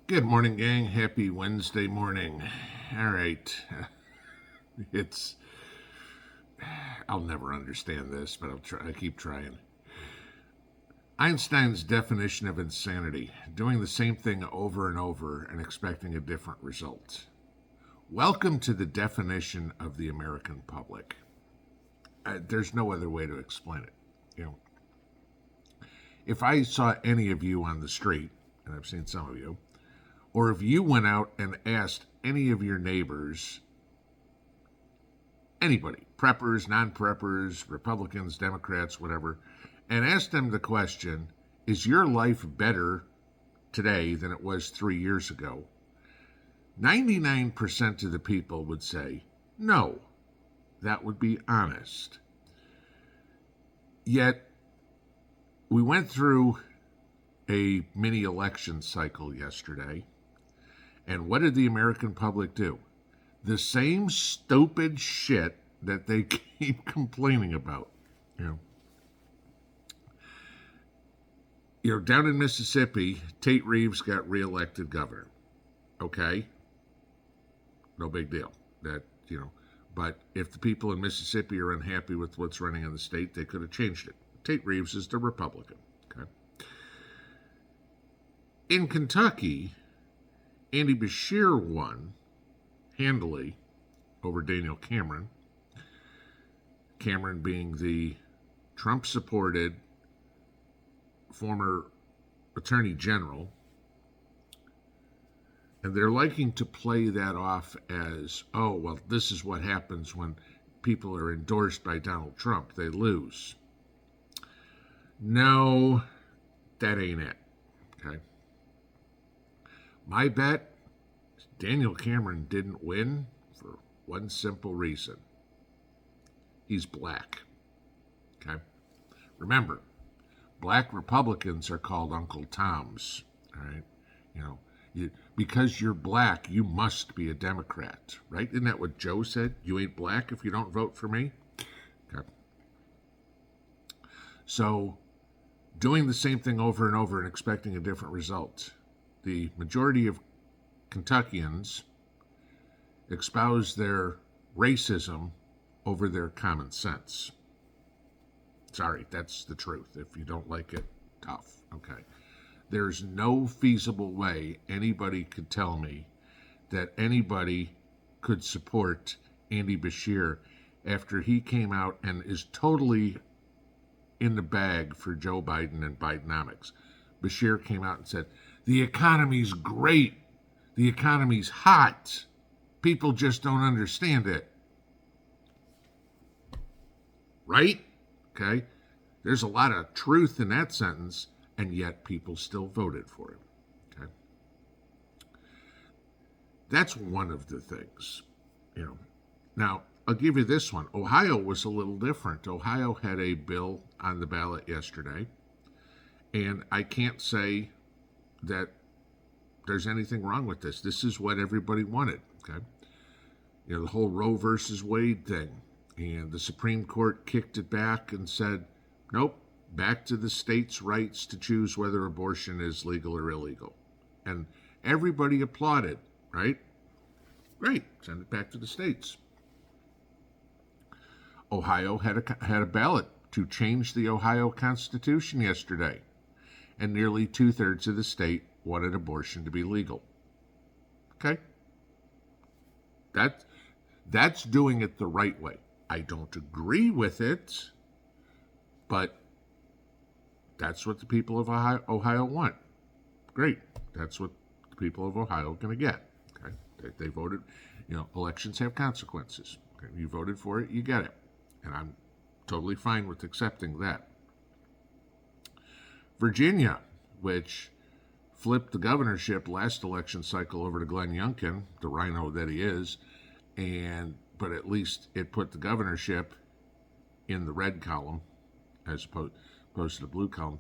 Good morning, gang. Happy Wednesday morning. All right. It's, I'll never understand this, but I keep trying. Einstein's definition of insanity: doing the same thing over and over and expecting a different result. Welcome to the definition of the American public. There's no other way to explain it. You know, if I saw any of you on the street, and I've seen some of you, or if you went out and asked any of your neighbors, anybody, preppers, non-preppers, Republicans, Democrats, whatever, and asked them the question, is your life better today than it was 3 years ago? 99% of the people would say, no. That would be honest. Yet, we went through a mini election cycle yesterday, and what did the American public do? The same stupid shit that they keep complaining about. You know, down in Mississippi, Tate Reeves got reelected governor. Okay? No big deal. But if the people in Mississippi are unhappy with what's running in the state, they could have changed it. Tate Reeves is the Republican. Okay? In Kentucky, Andy Beshear won handily over Daniel Cameron. Cameron being the Trump-supported former attorney general. And they're liking to play that off as, oh, well, this is what happens when people are endorsed by Donald Trump. They lose. No, that ain't it. Okay. My bet, Daniel Cameron didn't win for one simple reason. He's black. Okay? Remember, black Republicans are called Uncle Toms. All right? Because you're black, you must be a Democrat. Right? Isn't that what Joe said? You ain't black if you don't vote for me? Okay. So, doing the same thing over and over and expecting a different result. The majority of Kentuckians espouse their racism over their common sense. Sorry, that's the truth. If you don't like it, tough. Okay. There's no feasible way anybody could tell me that anybody could support Andy Beshear after he came out and is totally in the bag for Joe Biden and Bidenomics. Beshear came out and said, the economy's great. The economy's hot. People just don't understand it. Right? Okay? There's a lot of truth in that sentence, and yet people still voted for him. Okay? That's one of the things. Now, I'll give you this one. Ohio was a little different. Ohio had a bill on the ballot yesterday, and I can't say that there's anything wrong with this. This is what everybody wanted. Okay? The whole Roe versus Wade thing. And the Supreme Court kicked it back and said, nope, back to the state's rights to choose whether abortion is legal or illegal. And everybody applauded, right? Great, send it back to the states. Ohio had a ballot to change the Ohio Constitution yesterday, and nearly 2/3 of the state wanted abortion to be legal. Okay? That's doing it the right way. I don't agree with it, but that's what the people of Ohio want. Great. That's what the people of Ohio are going to get. Okay? They voted. Elections have consequences. Okay? You voted for it, you get it. And I'm totally fine with accepting that. Virginia, which flipped the governorship last election cycle over to Glenn Youngkin, the rhino that he is, but at least it put the governorship in the red column as opposed to the blue column.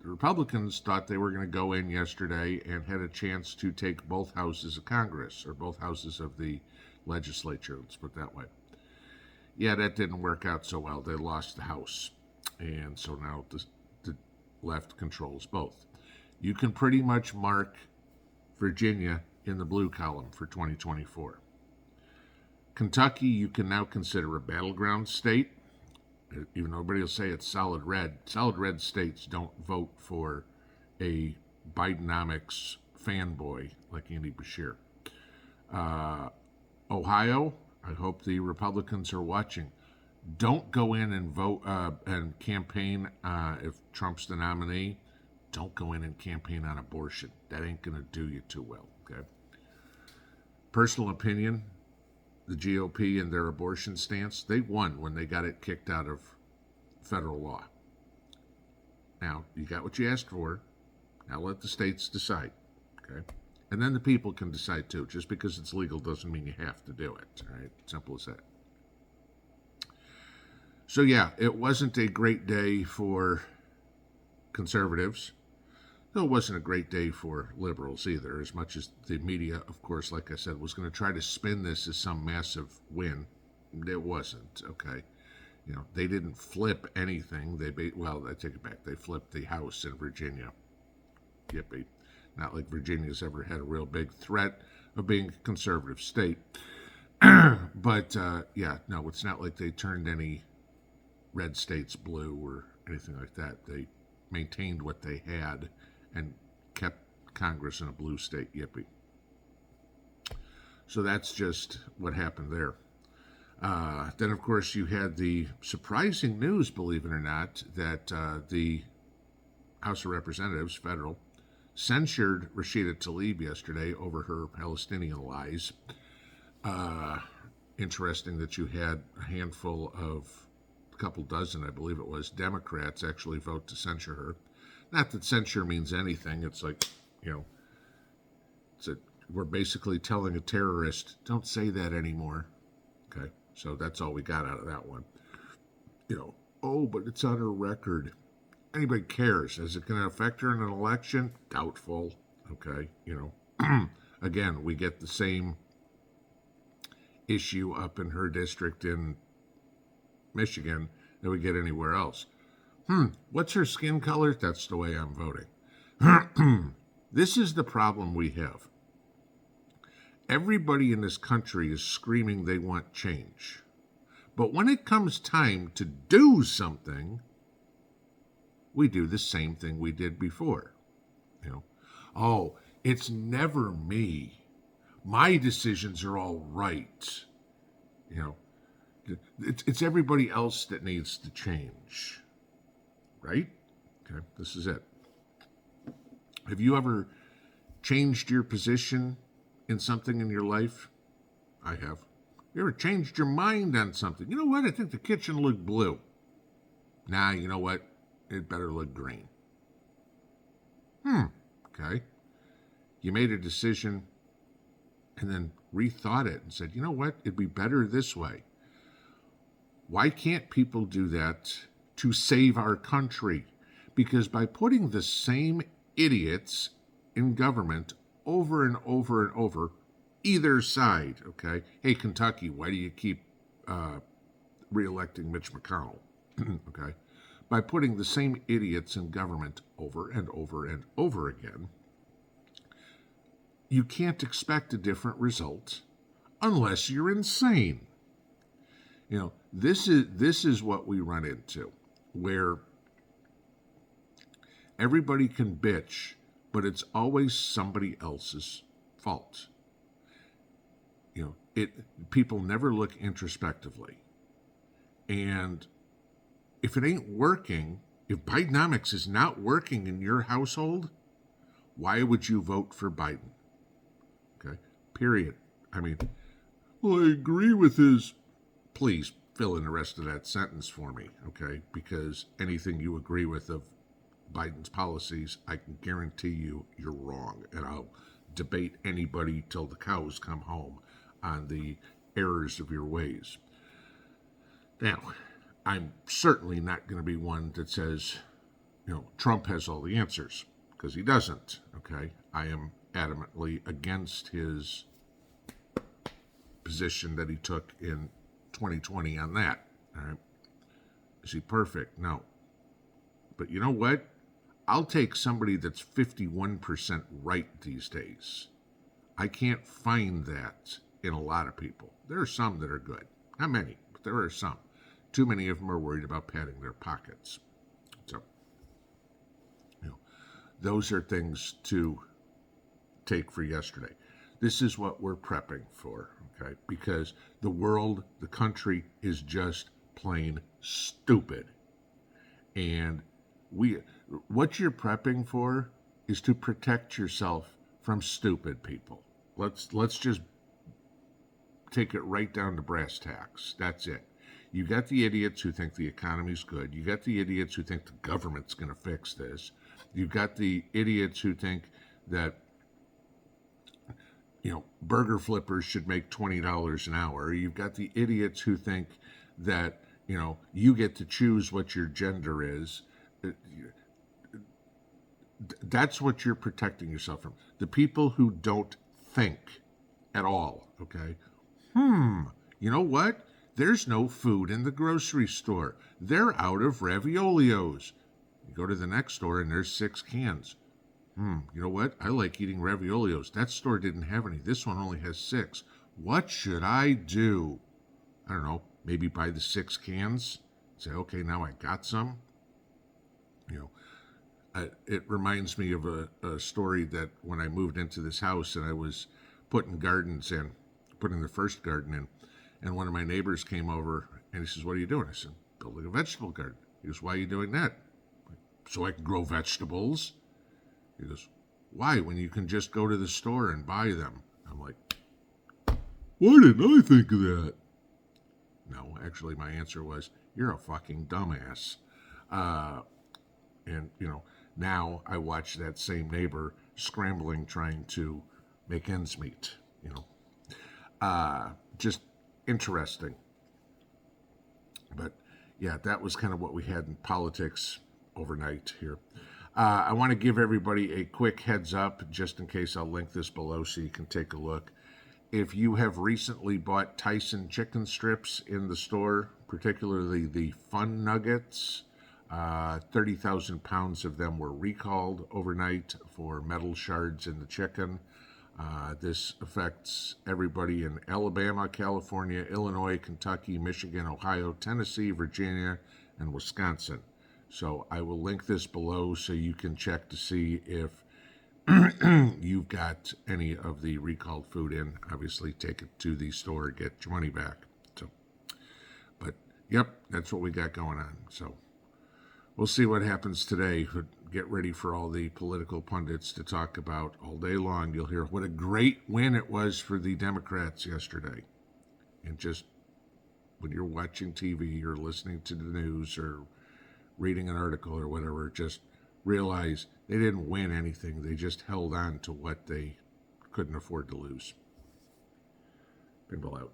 The Republicans thought they were going to go in yesterday and had a chance to take both houses of Congress, or both houses of the legislature, let's put it that way. Yeah, that didn't work out so well. They lost the House. And so now the left controls both. You can pretty much mark Virginia in the blue column for 2024. Kentucky, you can now consider a battleground state, even though everybody will say it's solid red. Solid red states don't vote for a Bidenomics fanboy like Andy Beshear. Ohio, I hope the Republicans are watching. Don't go in and vote and campaign if Trump's the nominee. Don't go in and campaign on abortion. That ain't going to do you too well, okay? Personal opinion, the GOP and their abortion stance, they won when they got it kicked out of federal law. Now, you got what you asked for. Now let the states decide, okay? And then the people can decide too. Just because it's legal doesn't mean you have to do it, all right? Simple as that. So yeah, it wasn't a great day for conservatives. Though it wasn't a great day for liberals either, as much as the media, of course, like I said, was going to try to spin this as some massive win. It wasn't, okay? You know, they didn't flip anything. Well, I take it back. They flipped the House in Virginia. Yippee. Not like Virginia's ever had a real big threat of being a conservative state. But, yeah, no, it's not like they turned any red states blue or anything like that. They maintained what they had and kept Congress in a blue state. Yippee. So that's just what happened there. Then, of course, you had the surprising news, believe it or not, that the House of Representatives, federal, censured Rashida Tlaib yesterday over her Palestinian lies. Interesting that you had a handful of, a couple dozen, I believe it was, Democrats actually vote to censure her. Not that censure means anything. It's like, you know, we're basically telling a terrorist, don't say that anymore. Okay, so that's all we got out of that one. You know, oh, but it's on her record. Anybody cares? Is it going to affect her in an election? Doubtful. Okay, you know, again, we get the same issue up in her district in Michigan that we get anywhere else. What's her skin color? That's the way I'm voting. This is the problem we have. Everybody in this country is screaming they want change. But when it comes time to do something, we do the same thing we did before. You know, oh, it's never me. My decisions are all right. You know, it's everybody else that needs to change. Right? Okay, this is it. Have you ever changed your position in something in your life? I have. You ever changed your mind on something? You know what? I think the kitchen looked blue. Nah, you know what? It better look green. Okay. You made a decision and then rethought it and said, you know what? It'd be better this way. Why can't people do that to save our country? Because by putting the same idiots in government over and over and over, either side, okay? Hey, Kentucky, why do you keep re-electing Mitch McConnell? Okay? By putting the same idiots in government over and over and over again, you can't expect a different result unless you're insane. You know, this is what we run into, where everybody can bitch, but it's always somebody else's fault. You know, people never look introspectively. And if it ain't working, if Bidenomics is not working in your household, why would you vote for Biden? Okay, period. I mean, well, I agree with his... Please fill in the rest of that sentence for me, okay? Because anything you agree with of Biden's policies, I can guarantee you're wrong. And I'll debate anybody till the cows come home on the errors of your ways. Now, I'm certainly not going to be one that says, you know, Trump has all the answers, because he doesn't, okay? I am adamantly against his position that he took in 2020 on that. All right? Is he perfect? No. But you know what? I'll take somebody that's 51% right these days. I can't find that in a lot of people. There are some that are good. Not many, but there are some. Too many of them are worried about padding their pockets. So, those are things to take for yesterday. This is what we're prepping for, okay? Because the world, the country is just plain stupid. And what you're prepping for is to protect yourself from stupid people. Let's just take it right down to brass tacks. That's it. You got the idiots who think the economy's good. You got the idiots who think the government's going to fix this. You've got the idiots who think that burger flippers should make $20 an hour. You've got the idiots who think that you get to choose what your gender is. That's what you're protecting yourself from. The people who don't think at all, okay? You know what? There's no food in the grocery store. They're out of raviolios. You go to the next store and there's 6 cans. You know what? I like eating raviolios. That store didn't have any. This one only has 6. What should I do? I don't know. Maybe buy the 6 cans. Say, okay, now I got some. It reminds me of a story that when I moved into this house and I was putting the first garden in, and one of my neighbors came over and he says, "What are you doing?" I said, "Building a vegetable garden." He goes, "Why are you doing that?" "So I can grow vegetables." He goes, "Why, when you can just go to the store and buy them?" I'm like, "Why didn't I think of that?" No, actually my answer was, "You're a fucking dumbass." And now I watch that same neighbor scrambling, trying to make ends meet. Just interesting. But yeah, that was kind of what we had in politics overnight here. I want to give everybody a quick heads up, just in case. I'll link this below so you can take a look. If you have recently bought Tyson chicken strips in the store, particularly the Fun Nuggets, 30,000 pounds of them were recalled overnight for metal shards in the chicken. This affects everybody in Alabama, California, Illinois, Kentucky, Michigan, Ohio, Tennessee, Virginia, and Wisconsin. So I will link this below so you can check to see if you've got any of the recalled food in. Obviously, take it to the store, get your money back. But yep, that's what we got going on. So we'll see what happens today. Get ready for all the political pundits to talk about all day long. You'll hear what a great win it was for the Democrats yesterday. And just when you're watching TV or listening to the news or reading an article or whatever, just realize they didn't win anything. They just held on to what they couldn't afford to lose. Pinball out.